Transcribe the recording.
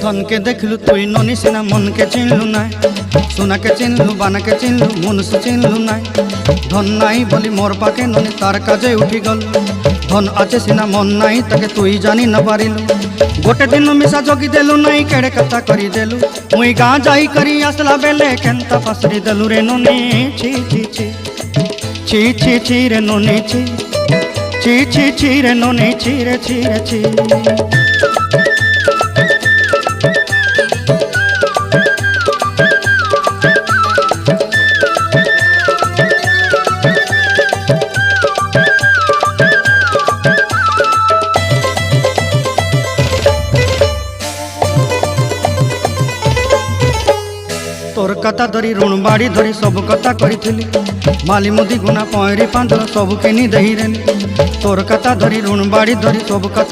धन के देखलु तुई ननी सिना मन के चिन्हलु ना सोना के चिन्हलु बाना के चिन्हलु मनुष्य चिन्हलु ना धन नाई बोली मोर पाके ननी तार काजे उठी गल धन आचे सिना मन नाई ताके तुई जानी न पारिलु गोटे दिन मिसा जगी देलु नाई केड़े कथा करी देलु मुई गाँ जाई करी आसला बेले केंता फासरी देलु रे ननी छी छी छी छी छी छी रे ननी छी छी छी छी रे ननी छी रे छी रे छी। तोर कथा धरी ऋण बाड़ी धरी सब कथा करी माली मुदी गुना पहरी पांदर सब किनी दही रेली तोर कथा धरी ऋण बाड़ी धरी सब कथा